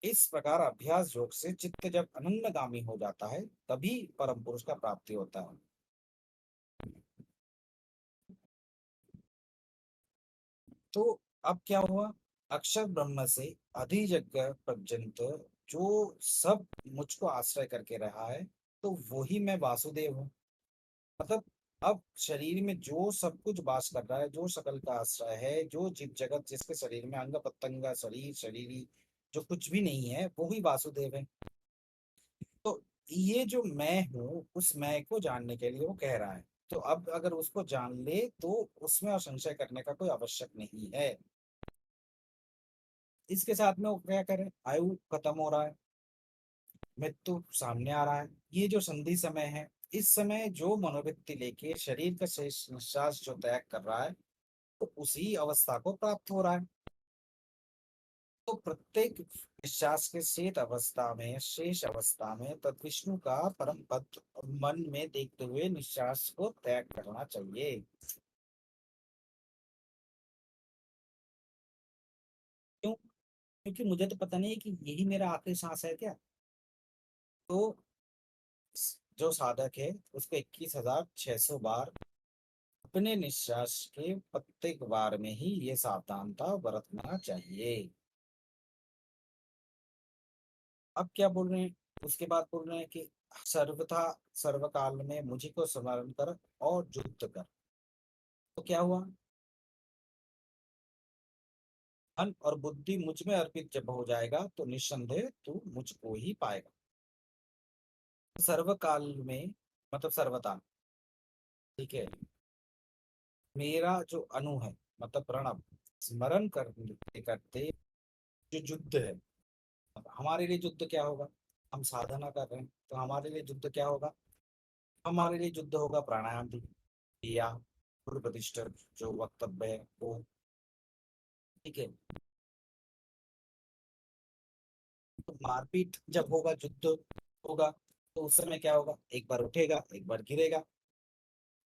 [SPEAKER 1] इस प्रकार अभ्यास योग से चित्त जब अनन्यगामी हो जाता है तभी परम पुरुष का प्राप्ति होता है। तो अब क्या हुआ, अक्षर ब्रह्म से अधिजग पर्यंत जो सब मुझको आश्रय करके रहा है तो वही मैं वासुदेव हूँ। मतलब अब शरीर में जो सब कुछ वास कर रहा है, जो सकल का आश्रय है, जो जीव जगत जिसके शरीर में अंग प्रत्यंग शरीर शरीरी जो कुछ भी नहीं है, वो ही वासुदेव है। तो ये जो मैं हूँ, उस मैं को जानने के लिए वो कह रहा है। तो अब अगर उसको जान ले तो उसमें और संशय करने का कोई आवश्यक नहीं है। इसके साथ में वो क्या करे, आयु खत्म हो रहा है, मृत्यु सामने आ रहा है, ये जो संधि समय है, इस समय जो मनोवृत्ति लेके शरीर का शेष निश्वास जो त्याग कर रहा है, तो उसी अवस्था को प्राप्त हो रहा है। तो प्रत्येक निश्वास के शेष अवस्था में तद विष्णु का परम पद मन में देखते हुए निश्वास को त्याग करना चाहिए। क्यों? क्योंकि मुझे तो पता नहीं है कि यही मेरा आखिरी सांस है क्या। तो जो साधक है उसको 21,600 बार अपने निश्वास के प्रत्येक बार में ही ये सावधानता बरतना चाहिए। अब क्या बोल रहे हैं, उसके बाद बोल रहे हैं कि सर्वथा सर्वकाल में मुझी को स्मरण कर और युद्ध कर। तो क्या हुआ, मन और बुद्धि मुझ में अर्पित जब हो जाएगा तो निस्संदेह तू मुझको ही पाएगा। सर्वकाल में मतलब सर्वता, ठीक है। मेरा जो अनु है मतलब प्रणव, स्मरण करते करते जो युद्ध है, अब हमारे लिए युद्ध क्या होगा, हम साधना कर रहे हैं तो हमारे लिए युद्ध क्या होगा, हमारे लिए युद्ध होगा प्राणायाम भी, या पूर्व प्रतिष्ठा जो वक्तव्य है वो, ठीक है। तो मारपीट जब होगा, युद्ध होगा, तो उस समय क्या होगा, एक बार उठेगा एक बार गिरेगा।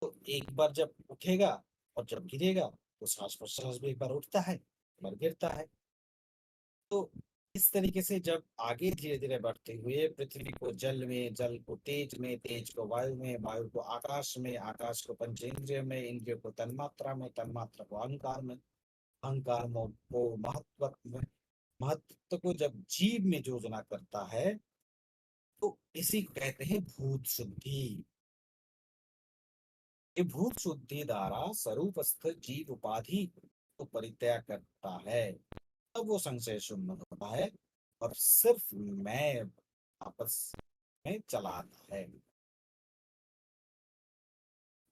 [SPEAKER 1] तो एक बार जब उठेगा और जब गिरेगा तो श्वास प्रश्वास भी एक बार उठता है एक बार गिरता है। तो इस तरीके से जब आगे धीरे धीरे बढ़ते हुए पृथ्वी को जल में, जल को तेज में, तेज को वायु में, वायु को आकाश में, आकाश को पंचेंद्रिय में, इंद्रिय को तन्मात्रा में, तन्मात्रा को अहंकार में, अहंकार को महत्व में, महत्व को जब जीव में योजना करता है, तो इसी को कहते हैं भूत शुद्धि। ये भूत शुद्धि द्वारा स्वरूपस्थ जीव उपाधि को परित्याग करता है, तब वो संशय शून्य होता है और सिर्फ मैं आपस में चला आता है।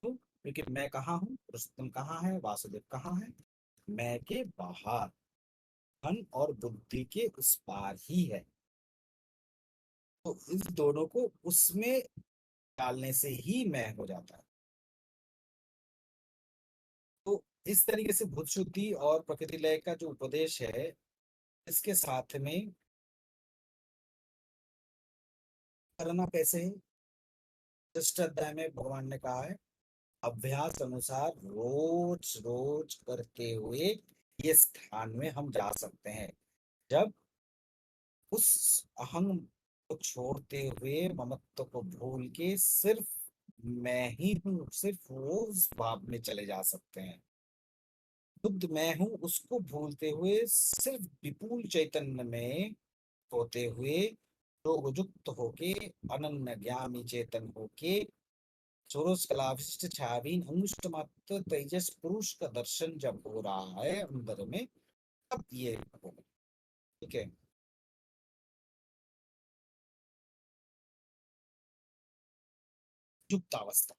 [SPEAKER 1] क्यों? क्योंकि मैं कहाँ हूँ, रुस्तम कहाँ है, वासुदेव कहाँ है, मैं के बाहर, मन और बुद्धि के उस पार ही है। तो इस दोनों को उसमें डालने से ही मैं हो जाता है। तो इस तरीके से भूत शुद्धि और प्रकृति लय का जो उपदेश है, इसके साथ में करना कैसे है, षष्ठ अध्याय में भगवान ने कहा है, अभ्यास अनुसार रोज रोज करते हुए ये स्थान में हम जा सकते हैं, जब उस अहंग को छोड़ते हुए ममत्व को भूल के सिर्फ मैं ही हूँ, सिर्फ वो उस भाव में चले जा सकते हैं। शुद्ध मैं हूँ उसको भूलते हुए सिर्फ विपुल चैतन्य में होते हुए योगयुक्त होके, अनन्य ज्ञानी चेतन होके, सोरस कलाविष्ट छायावीन अंगुष्ठ मात्र तेजस पुरुष का दर्शन जब हो रहा है अंदर में, तब ये होगा, ठीक है। युक्त अवस्था।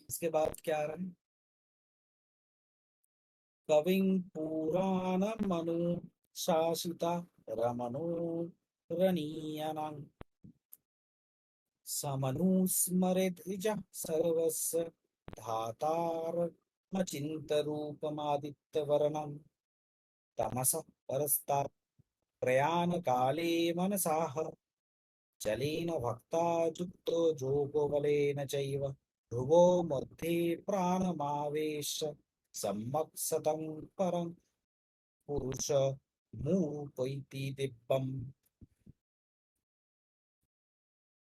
[SPEAKER 1] इसके बाद क्या आ रहा है, कविं पुराणमनु शासिता रमणो रणीयनं समनुस्मरेद्विज सर्वस्य धातारमचिन्तरूपमादित्यवर्णं तमसः परस्तात् प्रयाणकाले मनसाः जलेन भक्ता युक्तो जोगबलेन चैव ध्रुवो मध्ये प्राणमावेश्य सम्यक् सतं परं पुरुष मूपैति दिव्यम्।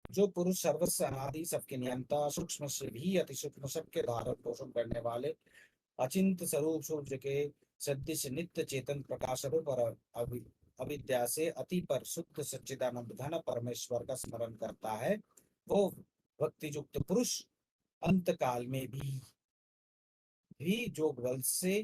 [SPEAKER 1] जो पुरुष सर्वस्व अनादि सबके नियंता, सूक्ष्म से भी अति सूक्ष्म सबके धारण पोषण करने वाले, अचिंत स्वरूप सूर्य के सदृश नित्य चेतन प्रकाश रूप और अविद्या से अति पर शुद्ध सच्चिदानंद घन परमेश्वर का स्मरण करता है, वो भक्ति युक्त पुरुष अंत काल में भी योग बल से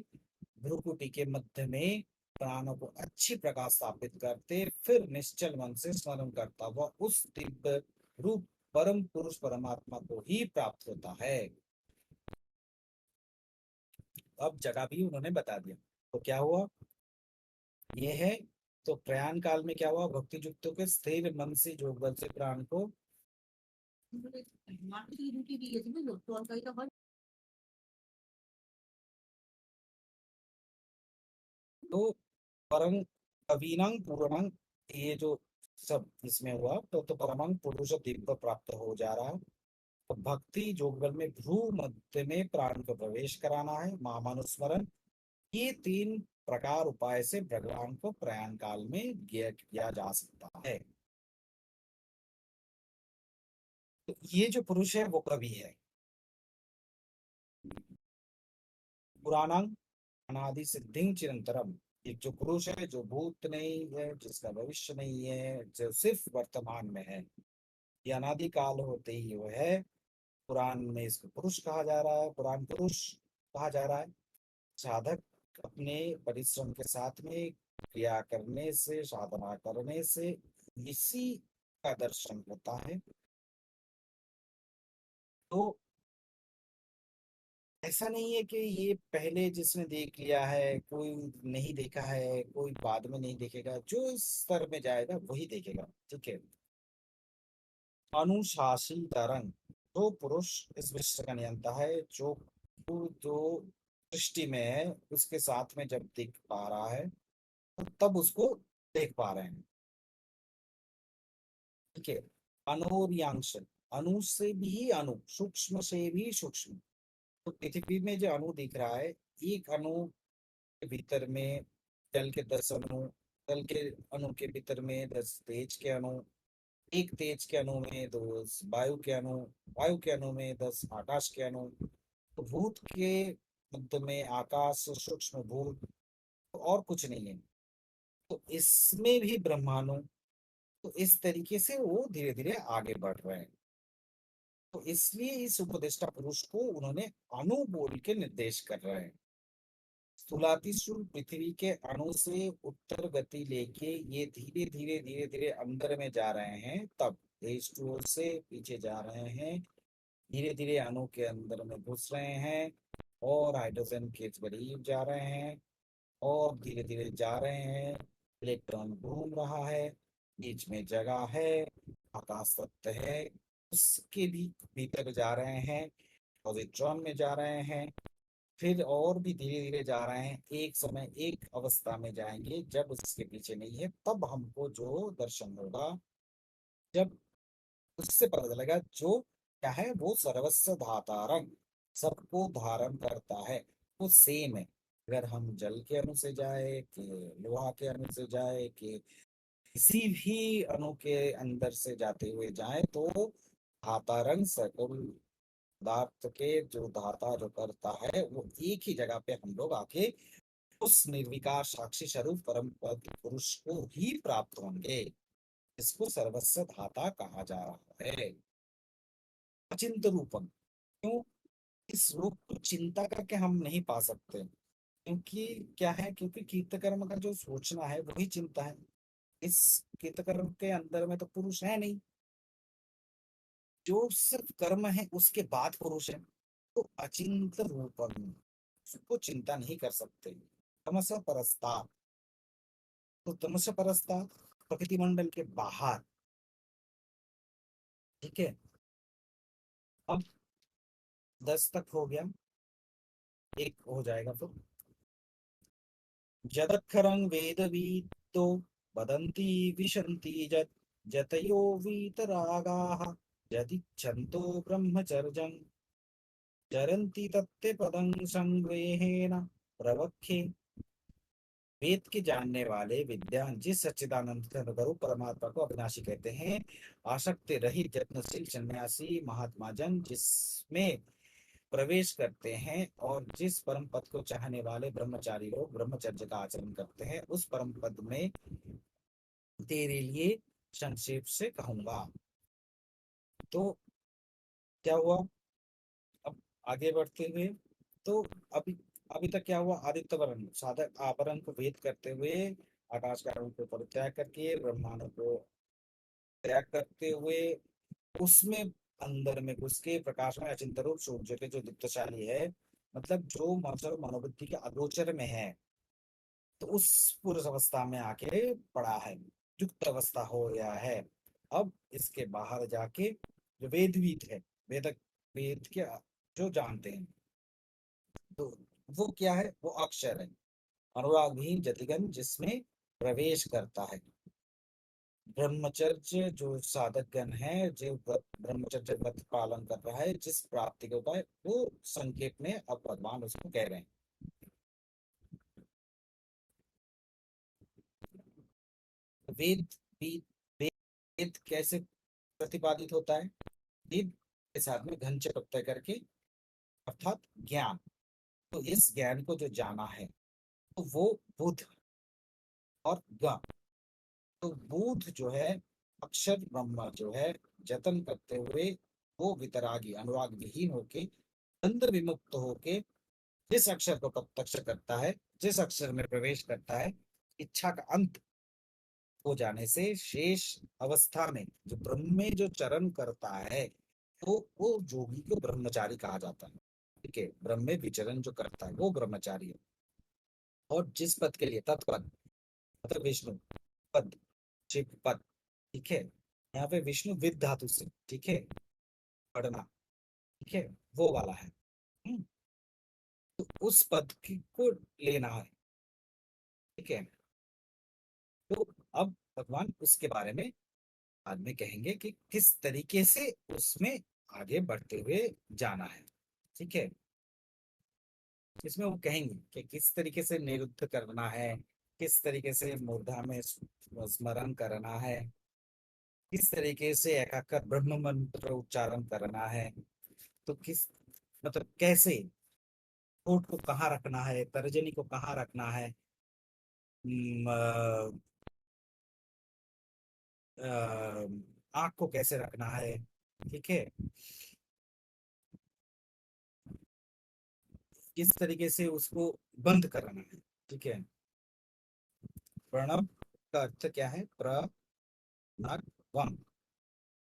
[SPEAKER 1] भ्रुकुटी के मध्य में प्राणों को अच्छी प्रकार स्थापित करते फिर निश्चल मन से स्मरण करता हुआ उस दिव्य रूप परम पुरुष परमात्मा को ही प्राप्त होता है। अब जगह भी उन्होंने बता दिया। तो क्या हुआ, ये है। तो प्रयाण काल में क्या हुआ, भक्ति युक्तों के स्थिर मन से योग बल से प्राण को तो परम कवीनांग पूर्णांग, ये जो सब इसमें हुआ तो परमांग पुरुष दिव्य प्राप्त हो जा रहा है। तो भक्ति योग बल में भ्रू मध्य में प्राण को प्रवेश कराना है, महामनुस्मरण, ये तीन प्रकार उपाय से भगवान को प्रयाण काल में ज्ञेय किया जा सकता है। तो ये जो पुरुष है वो कवि है, पुराणांग अनादि सिद्धिं चिरंतरम। एक जो पुरुष है जो भूत नहीं है, जिसका भविष्य नहीं है, जो सिर्फ वर्तमान में है, ये अनादि काल होते ही वो है। पुराण में इसको पुरुष कहा जा रहा है, पुराण पुरुष कहा जा रहा है। साधक अपने परिश्रम के साथ में क्रिया करने से, साधना करने से इसी का दर्शन होता है। तो ऐसा नहीं है कि ये पहले जिसने देख लिया है, कोई नहीं देखा है, कोई बाद में नहीं देखेगा, जो इस स्तर में जाएगा वही देखेगा। ठीक है। अनुशासी तरंग, जो पुरुष इस विश्व का नियंता है, जो जो सृष्टि में है उसके साथ में जब देख पा रहा है तो तब उसको देख पा रहे हैं। ठीक है। अनोरियांश, अणु से भी अणु, सूक्ष्म से भी सूक्ष्म। तो पृथ्वी में जो अणु दिख रहा है, एक अणु के भीतर में जल के 10 अणु, जल के अणु के भीतर में 10 तेज के अणु, एक तेज के अणु में 2 वायु के अणु, वायु के अणु में 10 आकाश के अणु। तो भूत के मध्य में आकाश, सूक्ष्म भूत, तो और कुछ नहीं है। तो इसमें भी ब्रह्माणु। तो इस तरीके से वो धीरे धीरे आगे बढ़ रहे हैं। तो इसलिए इस उपदेष्टा पुरुष को उन्होंने अणु बोल के निर्देश कर रहे हैं। स्थूलातिशूल पृथ्वी के अणु से उत्तर गति लेके ये धीरे धीरे धीरे धीरे अंदर में जा रहे हैं, तब H2O से पीछे जा रहे हैं, धीरे धीरे अणु के अंदर में घुस रहे हैं और हाइड्रोजन के करीब जा रहे हैं और धीरे धीरे जा रहे हैं। इलेक्ट्रॉन घूम रहा है, बीच में जगह है, आकाश तत्व है, उसके भी भीतर जा रहे हैं, पॉजिट्रॉन में जा रहे हैं, फिर और भी धीरे धीरे जा रहे हैं। एक समय एक अवस्था में जाएंगे जब उसके पीछे नहीं है, तब हमको जो दर्शन होगा, जब उससे पता चलेगा जो क्या है, वो सर्वस्व धातारंग, सबको धारण करता है, वो सेम है। अगर हम जल के अणु से जाए कि लोहा के अणु से जाए कि किसी भी अणु के अंदर से जाते हुए जाए, तो धातारंग सकल पदार्थ के जो धाता जो करता है, वो एक ही जगह पे हम लोग आके उस निर्विकार साक्षी स्वरूप परम पद पुरुष को ही प्राप्त होंगे। इसको सर्वस्व धाता कहा जा रहा है। अचिंत रूपम, क्यों? इस रूप को चिंता करके हम नहीं पा सकते, क्योंकि क्या है, क्योंकि कीर्तकर्म का जो सोचना है वही चिंता है। इस कीर्तकर्म के अंदर में तो पुरुष है नहीं, जो सिर्फ कर्म है उसके बाद पुरुष है। तो अचिंत रूपम, उसको चिंता नहीं कर सकते। तमस परस्तात्, तो तमस परस्तात् प्रकृति मंडल के बाहर। ठीक है। अब 10 तक हो गया, एक हो जाएगा तो जदक्षरं वेदविदो वदन्ति विशन्ति जत् जतयो वीतरागाः यदिच्छन्तो ब्रह्मचर्यं चरन्ति तत्ते पदं संग्रहेण प्रवक्षे। वेद के जानने वाले विद्वान जिस सच्चिदानंद घन परमात्मा को अविनाशी कहते हैं, आसक्ति रहित यत्नशील सन्यासी महात्मा जन, जिसमें प्रवेश करते हैं और जिस परम पद को चाहने वाले ब्रह्मचारी लोग ब्रह्मचर्य का आचरण करते हैं, उस परम पद में तेरे लिए संक्षेप से कहूंगा। तो क्या हुआ, अब आगे बढ़ते हुए, तो अभी अभी तक क्या हुआ, आदित्य वर्ण साधक आवरण को भेद करते हुए आकाश कारण को परित्याग करके ब्रह्मांड को त्याग करते हुए उसमें अंदर में घुस के प्रकाश में अचिंत्य रूप सूर्य के जो दीप्तशाली है, मतलब जो मतलब मनोबुद्धि के अगोचर में है, तो उस पुरुष अवस्था में आके पड़ा है, युक्त अवस्था हो गया है। अब इसके बाहर जाके जो वेदविद है, वेद वेद के जो जानते हैं, तो वो क्या है, वो अक्षर है, अनुरागहीन जतिगन जिसमें प्रवेश करता है। ब्रह्मचर्य जो साधक गण है, जो ब्रह्मचर्य व्रत पालन कर रहा है, जिस प्राप्ति को होता है, वो संक्षेप में अब भगवान उसको कह रहे हैं। वेद वेद वेद कैसे प्रतिपादित होता है, वेद के साथ में घन च प्रत्यय करके, अर्थात ज्ञान। तो इस ज्ञान को जो जाना है, तो वो बुध और ग, तो बुध जो है अक्षर ब्रह्म जो है, जतन करते हुए वो वितरागी अनुराग विहीन होके, अंदर विमुक्त होके जिस अक्षर को प्रत्यक्ष करता है, जिस अक्षर में प्रवेश करता है, इच्छा का अंत हो जाने से शेष अवस्था में जो ब्रह्म में जो चरण करता है, तो वो जोगी को ब्रह्मचारी कहा जाता है। ठीक है, ब्रह्म में विचरण जो करता है वो ब्रह्मचारी है। और जिस पद के लिए तत्पद, मतलब विष्णु पद, शिव पद, ठीक है, यहाँ पे विष्णु विद धातु से, ठीक है, पढ़ना, ठीक है, वो वाला है। हम्म, तो उस पद को लेना है, ठीक है। तो अब भगवान उसके बारे में बाद में कहेंगे कि किस तरीके से उसमें आगे बढ़ते हुए जाना है, ठीक है। इसमें वो कहेंगे कि किस तरीके से निरुद्ध करना है, किस तरीके से मूर्धा में स्मरण करना है, किस तरीके से एकाकर ब्रह्म मंत्र उच्चारण करना है, तो किस मतलब कैसे होठ को कहाँ रखना है, तर्जनी को कहाँ रखना है, आंख को कैसे रखना है, ठीक है, किस तरीके से उसको बंद करना है, ठीक है। प्रणव का अर्थ क्या है, नक वम,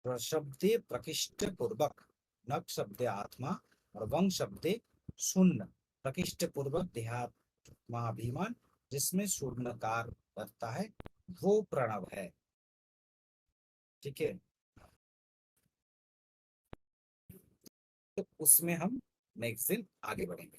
[SPEAKER 1] शब्दे प्रकृष्ट पूर्वक, नक शब्दे आत्मा और वंग शब्दे शून्य, प्रकृष्ट पूर्वक देहात्माभिमान जिसमें शून्यकार करता है, वो प्रणव है, ठीक है। तो उसमें हम नेक्स्ट दिन आगे बढ़ेंगे।